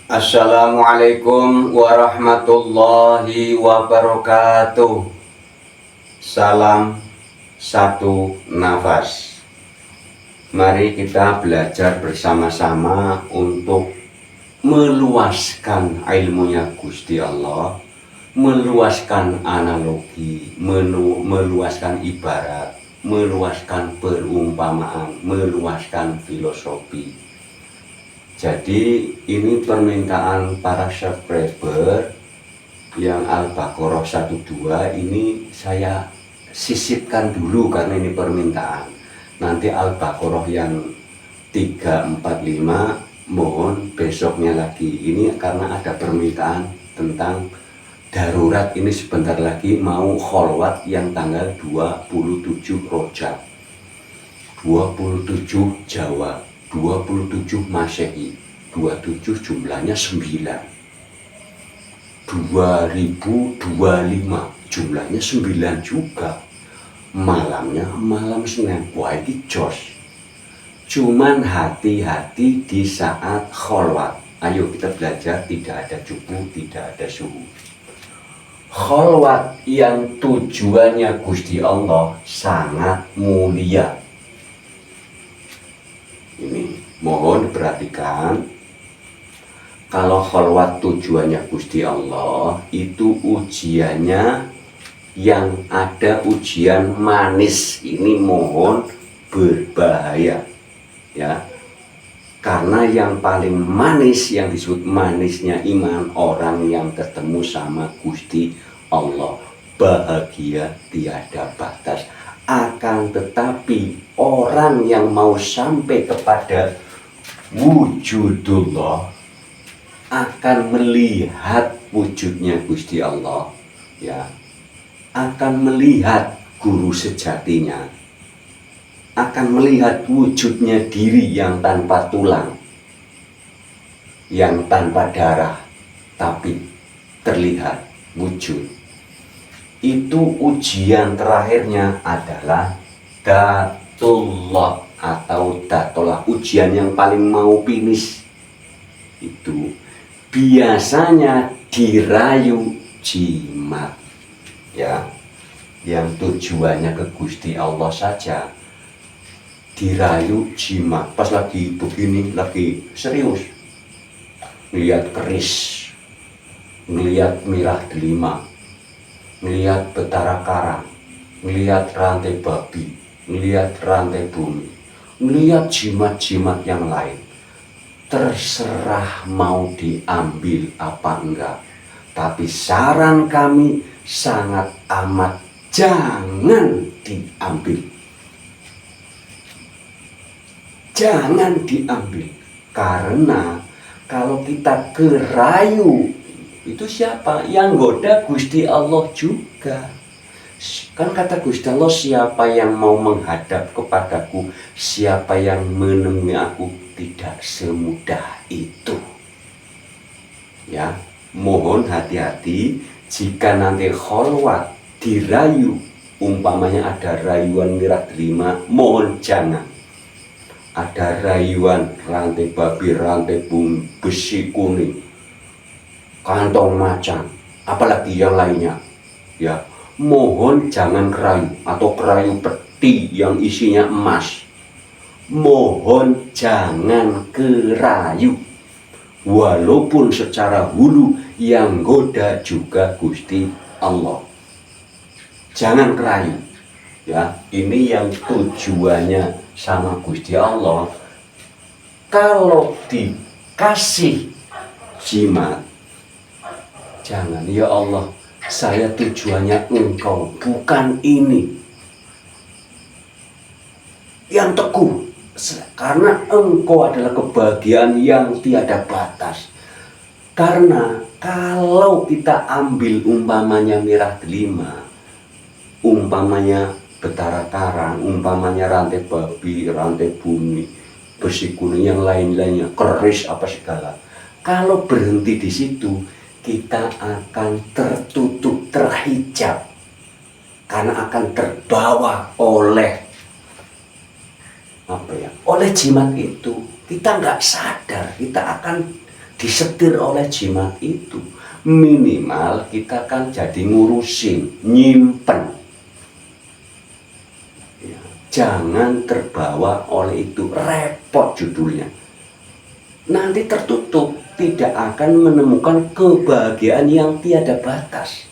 Assalamualaikum warahmatullahi wabarakatuh. Salam satu nafas. Mari kita belajar bersama-sama untuk meluaskan ilmunya Gusti Allah, meluaskan analogi, meluaskan ibarat, meluaskan perumpamaan, meluaskan filosofi. Jadi ini permintaan para subscriber yang Al-Baqarah 12 ini saya sisipkan dulu karena ini permintaan. Nanti Al-Baqarah yang 345 mohon besoknya lagi. Ini karena ada permintaan tentang darurat, ini sebentar lagi mau kholwat yang tanggal 27 Rojab, 27 Jawa, 27 Masehi, 27 jumlahnya 9, 2025 jumlahnya 9 juga. Malamnya malam Senin. Wah, ini jos. Cuman hati-hati di saat kholwat. Ayo kita belajar, tidak ada cupu, tidak ada suhu. Kholwat yang tujuannya Gusti Allah sangat mulia. Ini mohon diperhatikan, kalau kholwat tujuannya Gusti Allah itu ujiannya yang ada ujian manis. Ini mohon berbahaya ya, karena yang paling manis, yang disebut manisnya iman, orang yang ketemu sama Gusti Allah bahagia tiada batas. Akan tetapi orang yang mau sampai kepada wujudullah akan melihat wujudnya Gusti Allah ya, akan melihat guru sejatinya, akan melihat wujudnya diri yang tanpa tulang, yang tanpa darah, tapi terlihat wujud. Itu ujian terakhirnya adalah datullah atau datolah, ujian yang paling mau finish. Itu biasanya dirayu jimat ya, yang tujuannya ke Gusti Allah saja dirayu jimat. Pas lagi begini, lagi serius, ngelihat keris, ngelihat mirah delima, ngelihat betara karang, ngelihat rantai babi, ngelihat rantai bumi, ngelihat jimat-jimat yang lain. Terserah mau diambil apa enggak, tapi saran kami sangat amat jangan diambil. Jangan diambil, karena kalau kita kerayu, itu siapa? Yang goda Gusti Allah juga. Kan kata Gusti Allah, siapa yang mau menghadap kepadaku, siapa yang menemui aku, tidak semudah itu. Ya, mohon hati-hati jika nanti kholwat dirayu, umpamanya ada rayuan mirah delima, mohon jangan. Ada rayuan rantai babi, rantai bumi, besi kuning, kantong macan, apalagi yang lainnya ya, mohon jangan kerayu, atau kerayu peti yang isinya emas, mohon jangan kerayu. Walaupun secara hulu yang goda juga Gusti Allah, jangan kerayu ya. Ini yang tujuannya sama Gusti Allah. Kalau dikasih jimat, jangan, ya Allah, saya tujuannya Engkau, bukan ini. Yang teguh, karena Engkau adalah kebahagiaan yang tiada batas. Karena kalau kita ambil umpamanya mirah delima, umpamanya betara karang, umpamanya rantai babi, rantai bumi, besi kuning yang lain-lainnya, keris apa segala, kalau berhenti di situ, kita akan tertutup, terhijab, karena akan terbawa oleh oleh jimat itu. Kita nggak sadar, kita akan disetir oleh jimat itu. Minimal kita kan jadi ngurusin, nyimpen. Ya, jangan terbawa oleh itu, repot judulnya. Nanti tertutup, tidak akan menemukan kebahagiaan yang tiada batas.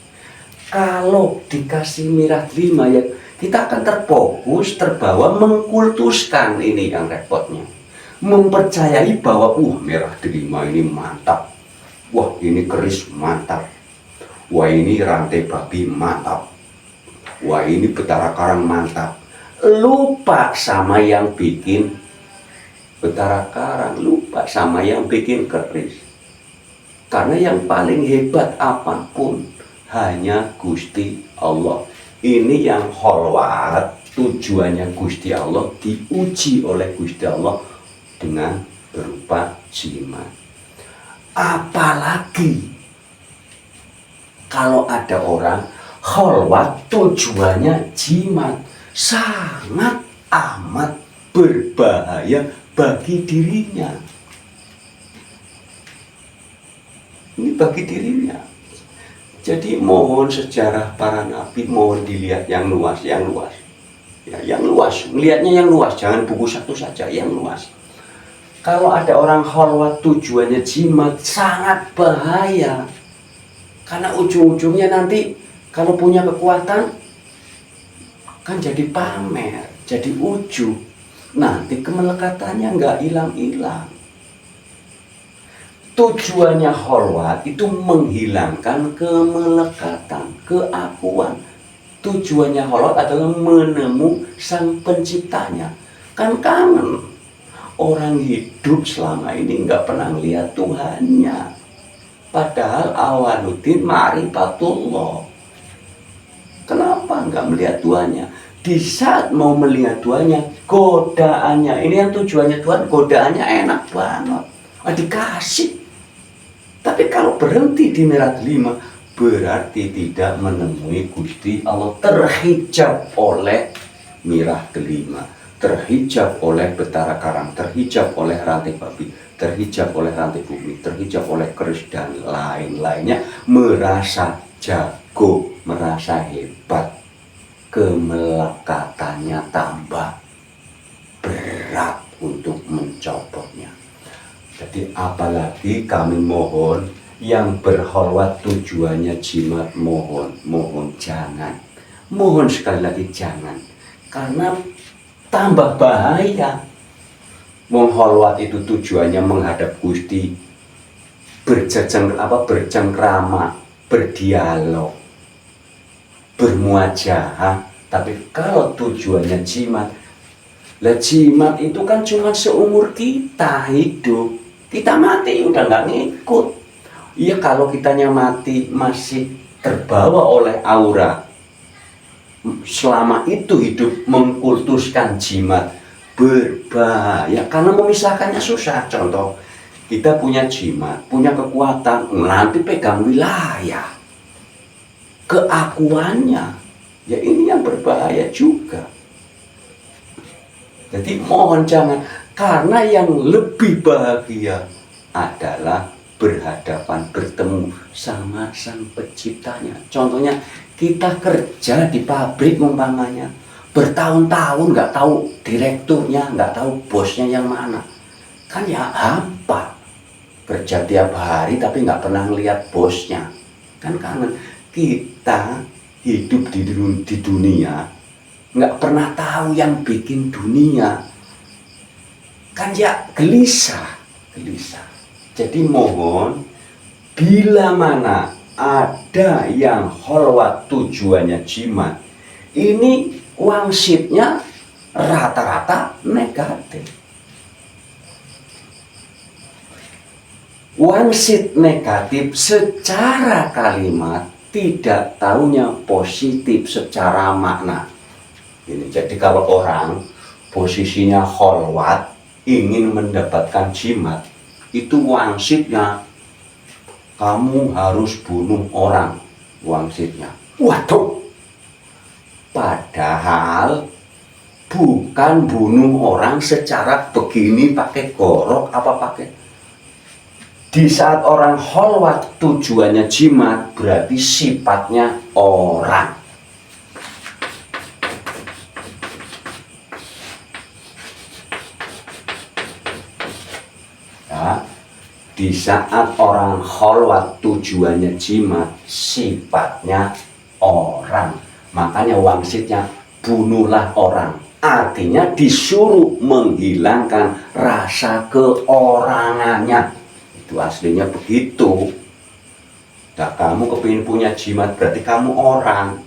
Kalau dikasih mirah delima ya kita akan terfokus, terbawa, mengkultuskan, ini yang repotnya. Mempercayai bahwa mirah delima ini mantap. Wah ini keris mantap. Wah ini rantai babi mantap. Wah ini betara karang mantap. Lupa sama yang bikin betara karang, lupa sama yang bikin keris. Karena yang paling hebat apapun hanya Gusti Allah. Ini yang kholwat, tujuannya Gusti Allah, diuji oleh Gusti Allah dengan berupa jimat. Apalagi kalau ada orang kholwat tujuannya jimat, sangat amat berbahaya bagi dirinya. Ini bagi dirinya. Jadi mohon sejarah para nabi, mohon dilihat yang luas, yang luas. Ya, yang luas, melihatnya yang luas, jangan buku satu saja, yang luas. Kalau ada orang kholwat tujuannya jimat, sangat bahaya. Karena ujung-ujungnya nanti kalau punya kekuatan kan jadi pamer, jadi ujub. Nanti kemelekatannya nggak hilang-hilang. Tujuannya kholwat itu menghilangkan kemelekatan, keakuan. Tujuannya kholwat adalah menemu sang penciptanya. Kan kangen. Orang hidup selama ini nggak pernah lihat Tuhannya. Padahal awaluddin ma'rifatullah. Kenapa nggak melihat Tuhannya? Di saat mau melihat Tuhannya, godaannya. Ini yang tujuannya Tuhan, godaannya enak banget. Dikasih. Tapi kalau berhenti di mirah delima, berarti tidak menemui Gusti Allah, terhijab oleh mirah delima, terhijab oleh betara karang, terhijab oleh rantai babi, terhijab oleh rantai bumi, terhijab oleh keris dan lain-lainnya. Merasa jago, merasa hebat, kemelekatannya tambah berat untuk mencopotnya. Jadi apalagi kami mohon yang berkholwat tujuannya jimat, mohon jangan, mohon sekali lagi jangan, karena tambah bahaya. Mengkholwat itu tujuannya menghadap Gusti, bercengkrama, berdialog, bermuajahah. Tapi kalau tujuannya jimat, lah jimat itu kan cuma seumur kita hidup, kita mati udah nggak ngikut. Iya kalau kitanya mati masih terbawa oleh aura, selama itu hidup mengkultuskan jimat, berbahaya karena memisahkannya susah. Contoh, kita punya jimat, punya kekuatan, nanti pegang wilayah, keakuannya, ya ini yang berbahaya juga. Jadi mohon jangan, karena yang lebih bahagia adalah berhadapan, bertemu sama sang penciptanya. Contohnya kita kerja di pabrik umpamanya, bertahun-tahun nggak tahu direkturnya, nggak tahu bosnya yang mana, kan ya hampa. Kerja tiap hari tapi nggak pernah ngelihat bosnya, kan kangen. Kita hidup di dunia nggak pernah tahu yang bikin dunia, kan ya gelisah. Jadi mohon, bila mana ada yang kholwat tujuannya jimat, ini wangsitnya rata-rata negatif. Wangsit negatif secara kalimat, tidak tahunya positif secara makna. Ini jadi kalau orang posisinya kholwat ingin mendapatkan jimat, itu wangsitnya kamu harus bunuh orang, wangsitnya. Waduh, padahal bukan bunuh orang secara begini pakai gorok apa pakai. Di saat orang kholwat tujuannya jimat, berarti sifatnya orang. Ya, di saat orang kholwat tujuannya jimat, sifatnya orang. Makanya wangsitnya bunuhlah orang. Artinya disuruh menghilangkan rasa keorangannya. Itu aslinya begitu. Nah, kamu kepingin punya jimat berarti kamu orang.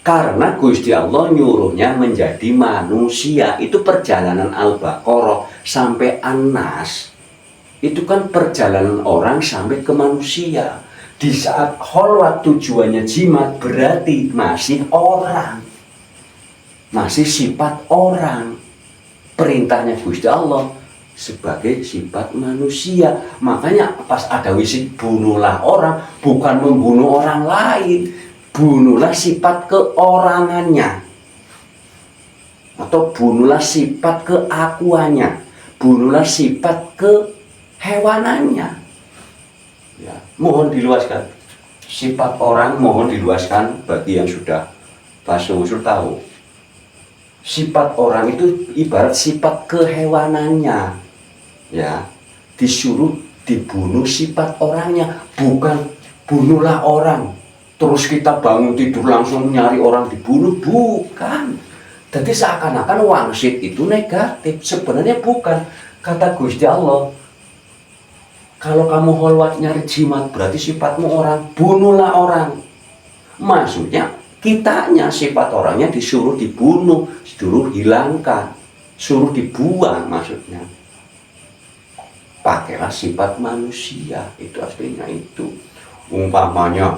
Karena Gusti Allah nyuruhnya menjadi manusia. Itu perjalanan Al-Baqarah sampai An-Nas. Itu kan perjalanan orang sampai ke manusia. Di saat kholwat tujuannya jimat berarti masih orang. Masih sifat orang. Perintahnya Gusti Allah sebagai sifat manusia. Makanya pas ada wisik bunuhlah orang, bukan membunuh orang lain, bunuhlah sifat keorangannya, atau bunuhlah sifat keakuannya, bunuhlah sifat kehewanannya. Ya, mohon diluaskan sifat orang, mohon diluaskan bagi yang sudah bahasa usul tahu. Sifat orang itu ibarat sifat kehewanannya. Ya, disuruh dibunuh sifat orangnya, bukan bunuhlah orang terus kita bangun tidur langsung nyari orang dibunuh, bukan. Jadi seakan-akan wangsit itu negatif, sebenarnya bukan. Kata Gusti Allah, kalau kamu kholwat nyari jimat berarti sifatmu orang, bunuhlah orang. Maksudnya kitanya sifat orangnya disuruh dibunuh, disuruh hilangkan, suruh dibuang maksudnya. Pakailah sifat manusia, itu aslinya itu. Umpamanya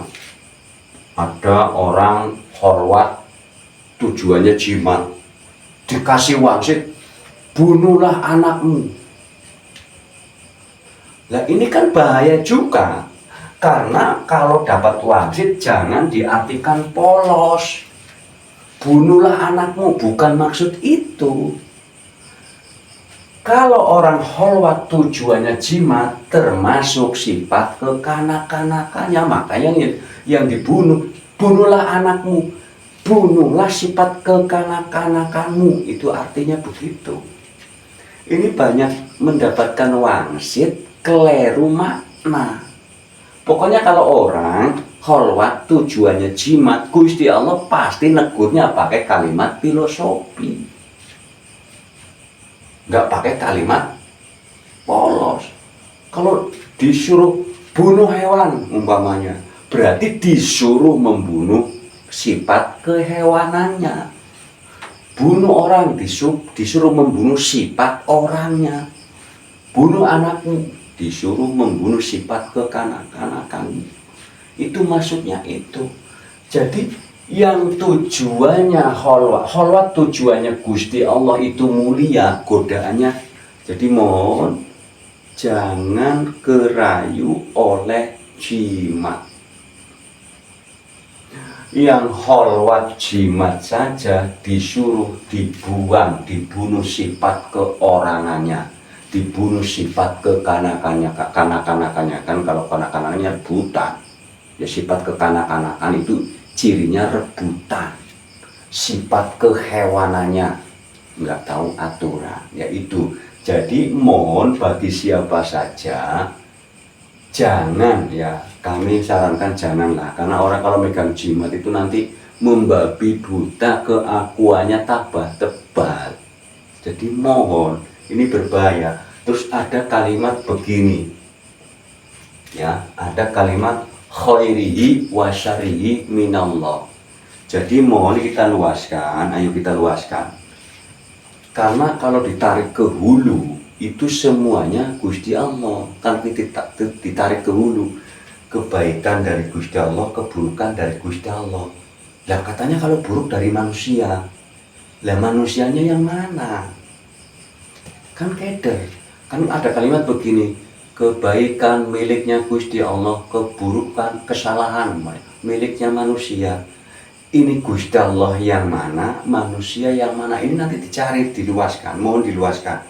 ada orang kholwat tujuannya jimat, dikasih wangsit, bunuhlah anakmu. Nah ini kan bahaya juga, karena kalau dapat wangsit jangan diartikan polos. Bunuhlah anakmu, bukan maksud itu. Kalau orang kholwat tujuannya jimat, termasuk sifat kekanak-kanakannya, makanya yang dibunuh, bunuhlah anakmu, bunuhlah sifat kekanak-kanakanmu, itu artinya begitu. Ini banyak mendapatkan wangsit, keliru makna. Pokoknya kalau orang kholwat tujuannya jimat, Gusti Allah pasti negurnya pakai kalimat filosofi, nggak pakai kalimat polos. Kalau disuruh bunuh hewan umpamanya, berarti disuruh membunuh sifat kehewanannya. Bunuh orang, disuruh membunuh sifat orangnya. Bunuh anakmu, disuruh membunuh sifat kekanak-kanakanmu. Itu maksudnya itu. Jadi yang tujuannya kholwat tujuannya Gusti Allah itu mulia, godaannya. Jadi mohon jangan kerayu oleh jimat. Yang kholwat jimat saja disuruh dibuang, dibunuh sifat keorangannya, dibunuh sifat kekanakannya, kekanak-kanakannya. Kan kalau kanak-kanakannya rebutan, ya sifat kekanak-kanakan itu cirinya rebutan. Sifat kehewanannya nggak tahu aturan, yaitu. Jadi mohon bagi siapa saja jangan, ya kami sarankan janganlah, karena orang kalau megang jimat itu nanti membabi buta, keakuannya tambah tebal. Jadi mohon, ini berbahaya. Terus ada kalimat begini, ya ada kalimat khairihi wa syarrihi minallah. Jadi mohon kita luaskan, ayo kita luaskan. Karena kalau ditarik ke hulu, itu semuanya Gusti Allah. Kan kita ditarik ke hulu, kebaikan dari Gusti Allah, keburukan dari Gusti Allah. Lah katanya kalau buruk dari manusia, lah manusianya yang mana? Kan keder. Kan ada kalimat begini, kebaikan miliknya Gusti Allah, keburukan, kesalahan miliknya manusia. Ini Gusti Allah yang mana, manusia yang mana? Ini nanti dicari, diluaskan, mohon diluaskan.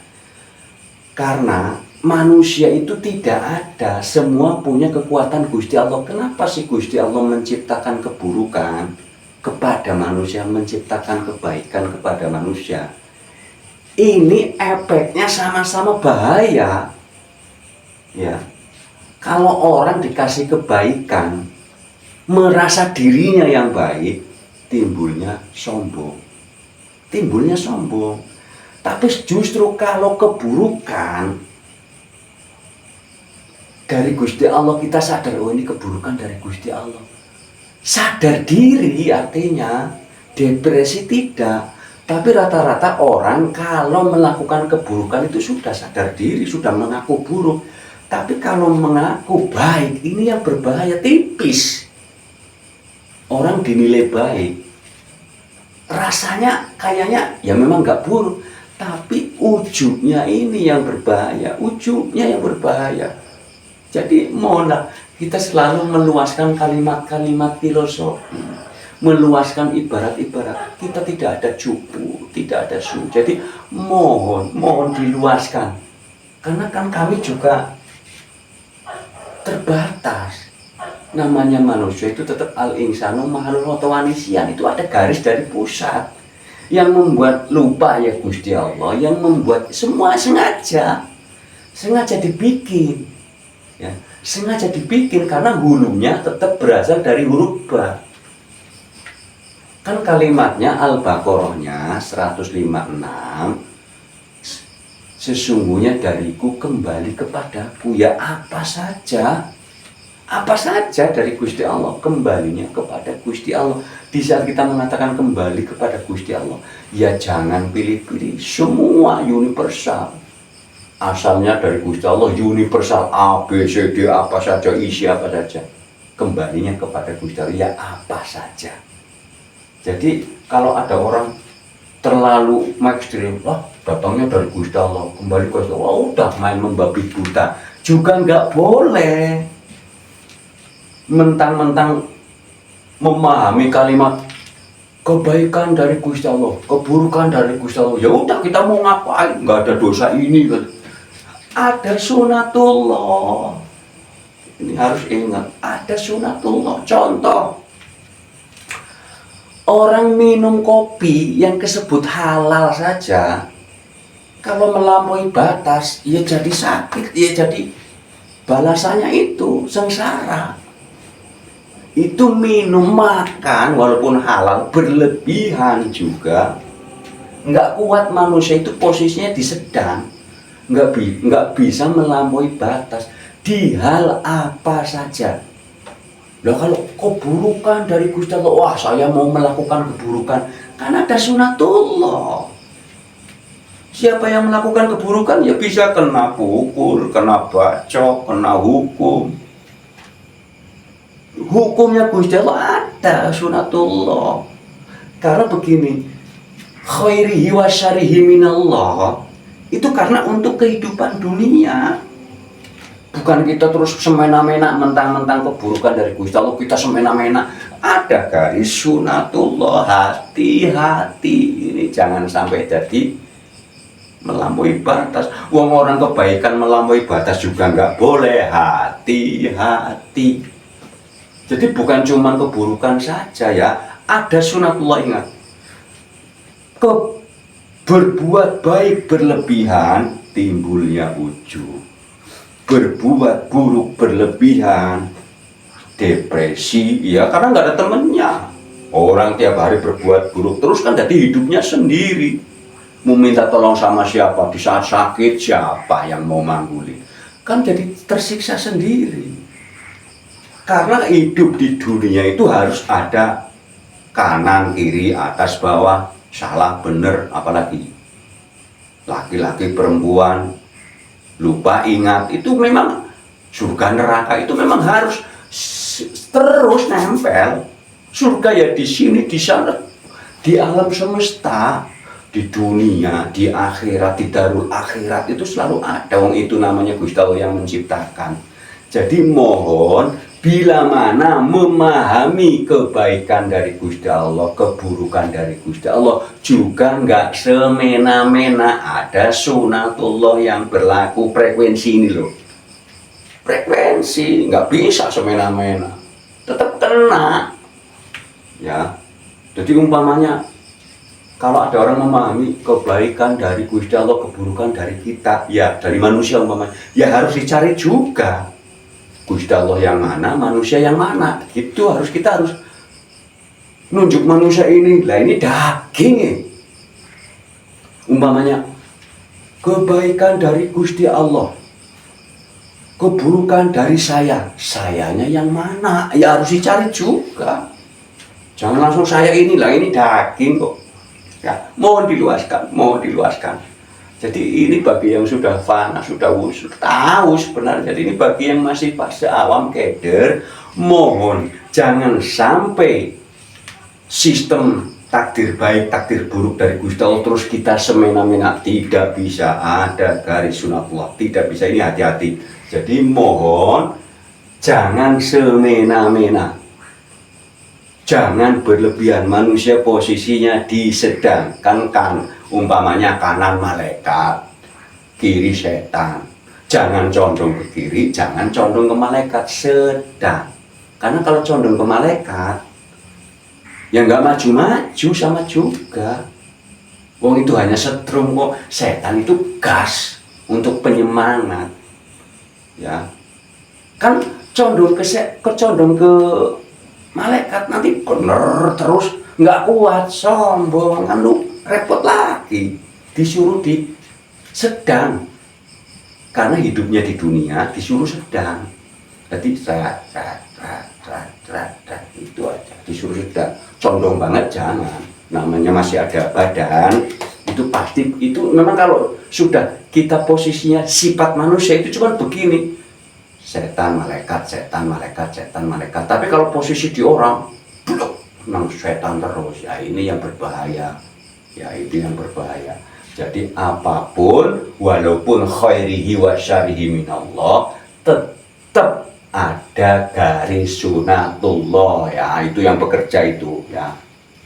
Karena manusia itu tidak ada, semua punya kekuatan Gusti Allah. Kenapa sih Gusti Allah menciptakan keburukan kepada manusia, menciptakan kebaikan kepada manusia? Ini efeknya sama-sama bahaya. Ya, kalau orang dikasih kebaikan, merasa dirinya yang baik, timbulnya sombong. Tapi justru kalau keburukan dari Gusti Allah, kita sadar, oh ini keburukan dari Gusti Allah. Sadar diri artinya, depresi tidak. Tapi rata-rata orang kalau melakukan keburukan itu sudah sadar diri, sudah mengaku buruk. Tapi kalau mengaku baik, ini yang berbahaya, tipis. Orang dinilai baik, rasanya kayaknya ya memang gak buruk. Tapi ujubnya ini yang berbahaya, Jadi mohonlah kita selalu meluaskan kalimat-kalimat filosofi, meluaskan ibarat-ibarat. Kita tidak ada cupu, tidak ada su. Jadi mohon diluaskan. Karena kan kami juga terbatas. Namanya manusia itu tetap al-insanu ma'al khotowanisian. Itu ada garis dari pusat yang membuat lupa ya Gusti Allah, yang membuat semua sengaja dibikin. Ya, sengaja dibikin karena hulunya tetap berasal dari huruf ba. Kan kalimatnya Al-Baqarahnya 156, sesungguhnya dariku kembali kepadaku. Ya apa saja dari Gusti Allah kembalinya kepada Gusti Allah. Di saat kita mengatakan kembali kepada Gusti Allah, ya jangan pilih-pilih, semua universal. Asalnya dari Gusti Allah, universal, A, B, C, D, apa saja, isi apa saja. Kembalinya kepada Gusti Allah, ya apa saja. Jadi kalau ada orang terlalu ekstrim, wah datangnya dari Gusti Allah, kembali ke Gusti Allah, udah main membabi buta. Juga nggak boleh mentang-mentang memahami kalimat kebaikan dari Gusti Allah, keburukan dari Gusti Allah. Ya udah kita mau ngapain? Nggak ada dosa ini kan. Ada sunatullah. Ini harus ingat, ada sunatullah. Contoh, orang minum kopi yang disebut halal saja, kalau melampaui batas, ya jadi sakit, ya jadi balasannya itu sengsara. Itu minum makan walaupun halal berlebihan juga. Nggak kuat manusia itu posisinya di sedang. Nggak bisa melampaui batas di hal apa saja. Nah kalau keburukan dari Gusti Allah, wah saya mau melakukan keburukan, karena ada sunatullah. Siapa yang melakukan keburukan ya bisa kena pukul, kena bacok, kena hukum. Hukumnya Gusti Allah ada sunatullah. Karena begini, khairihi wa syarihi minallah. Itu karena untuk kehidupan dunia. Bukan kita terus semena-mena mentang-mentang keburukan dari Gusti Allah, kita semena-mena. Ada garis sunatullah, hati-hati. Ini jangan sampai jadi melampaui batas. Wong orang kebaikan melampaui batas juga nggak boleh, hati-hati. Jadi bukan cuma keburukan saja ya, ada sunatullah, ingat. Berbuat baik berlebihan timbulnya ujub. Berbuat buruk berlebihan depresi, ya karena nggak ada temennya. Orang tiap hari berbuat buruk terus kan jadi hidupnya sendiri. Mau minta tolong sama siapa? Di saat sakit siapa yang mau mangguli? Kan jadi tersiksa sendiri. Karena hidup di dunia itu harus ada kanan, kiri, atas, bawah, salah, benar, apalagi laki-laki, perempuan, lupa, ingat, itu memang surga neraka itu memang harus terus nempel. Surga ya di sini, di sana, di alam semesta, di dunia, di akhirat, di darul akhirat itu selalu ada. Wong itu namanya Gusti Allah yang menciptakan. Jadi mohon Bila mana memahami kebaikan dari Gusti Allah, keburukan dari Gusti Allah, juga nggak semena-mena. Ada sunatullah yang berlaku, frekuensi ini loh. Frekuensi, nggak bisa semena-mena. Tetap kena. Ya, jadi umpamanya, kalau ada orang memahami kebaikan dari Gusti Allah, keburukan dari kita, ya dari manusia umpamanya, ya harus dicari juga. Gusti Allah yang mana, manusia yang mana, itu kita harus nunjuk manusia ini. Lah ini daging ya. Umpamanya kebaikan dari Gusti Allah, keburukan dari sayanya yang mana, ya harus dicari juga. Jangan langsung saya inilah, ini daging kok. Ya, mohon diluaskan. Jadi ini bagi yang sudah fana, sudah tahu sebenarnya. Jadi ini bagi yang masih fase awam keder, mohon jangan sampai sistem takdir baik, takdir buruk dari Gusti Allah terus kita semena-mena. Tidak bisa, ada garis sunatullah, tidak bisa. Ini hati-hati. Jadi mohon jangan semena-mena. Jangan berlebihan. Manusia posisinya di sedang, kan umpamanya kanan malaikat, kiri setan. Jangan condong ke kiri, jangan condong ke malaikat, sedang. Karena kalau condong ke malaikat, ya nggak maju-maju sama juga. Wong itu hanya setrum kok. Setan itu gas untuk penyemangat. Ya, kan condong ke malaikat nanti bener terus nggak kuat, sombong kan, lu repot lagi, disuruh di sedang, karena hidupnya di dunia disuruh sedang. Jadi itu aja, disuruh sedang. Condong banget jangan, namanya masih ada badan, itu pasti, itu memang kalau sudah kita posisinya sifat manusia itu cuma begini, setan malaikat. Tapi kalau posisi di orang, nang setan terus, ya ini yang berbahaya. Jadi apapun, walaupun khairihi wa syarihi minallah, tetap ada garis sunatullah, ya itu yang bekerja itu, ya.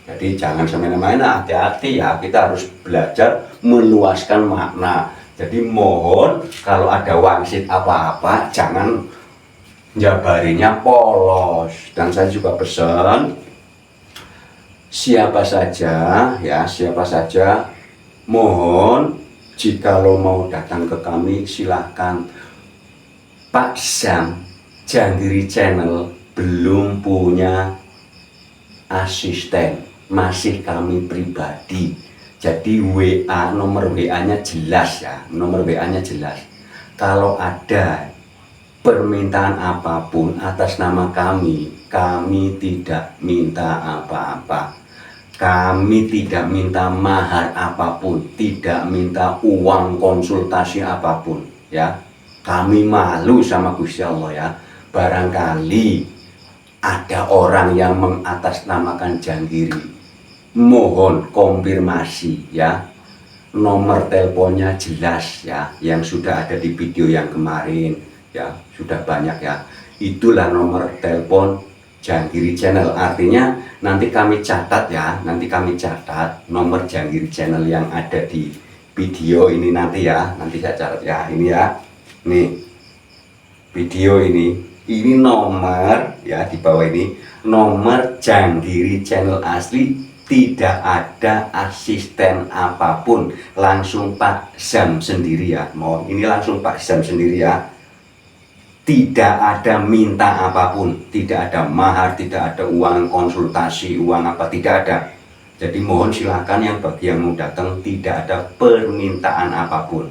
Jadi jangan semena-mena, hati-hati ya, kita harus belajar meluaskan makna. Jadi mohon kalau ada wangsit apa-apa jangan jabarinya polos. Dan saya juga pesan siapa saja mohon jikalau mau datang ke kami silahkan. Pak Sam Janggiri Channel belum punya asisten, masih kami pribadi. Jadi nomor WA-nya jelas ya, Kalau ada permintaan apapun atas nama kami tidak minta apa-apa. Kami tidak minta mahar apapun, tidak minta uang konsultasi apapun, ya. Kami malu sama Gusti Allah ya. Barangkali ada orang yang mengatasnamakan Janggiri. Mohon konfirmasi ya, nomor teleponnya jelas ya, yang sudah ada di video yang kemarin ya, sudah banyak ya. Itulah nomor telepon Janggiri Channel. Artinya nanti kami catat ya, nomor Janggiri Channel yang ada di video ini nanti ya, nanti saya catat ya, ini ya, nih video ini nomor ya, di bawah ini nomor Janggiri Channel asli. Tidak ada asisten apapun, langsung Pak Zam sendiri ya. Mohon ini langsung Pak Zam sendiri ya. Tidak ada minta apapun, tidak ada mahar, tidak ada uang konsultasi, uang apa, tidak ada. Jadi mohon silakan yang bagi yang mau datang, tidak ada permintaan apapun.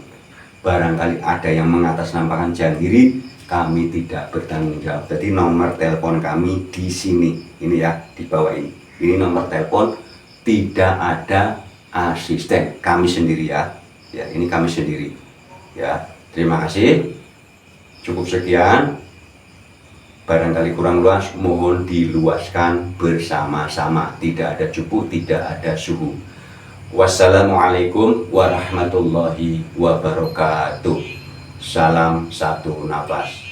Barangkali ada yang mengatasnamakan Janggiri, kami tidak bertanggung jawab. Jadi nomor telepon kami di sini, ini ya, di bawah ini. Ini nomor telepon, tidak ada asisten, kami sendiri ya. Ya, ini kami sendiri. Ya, terima kasih. Cukup sekian. Barangkali kurang luas, mohon diluaskan bersama-sama. Tidak ada cupu, tidak ada suhu. Wassalamualaikum warahmatullahi wabarakatuh. Salam satu nafas.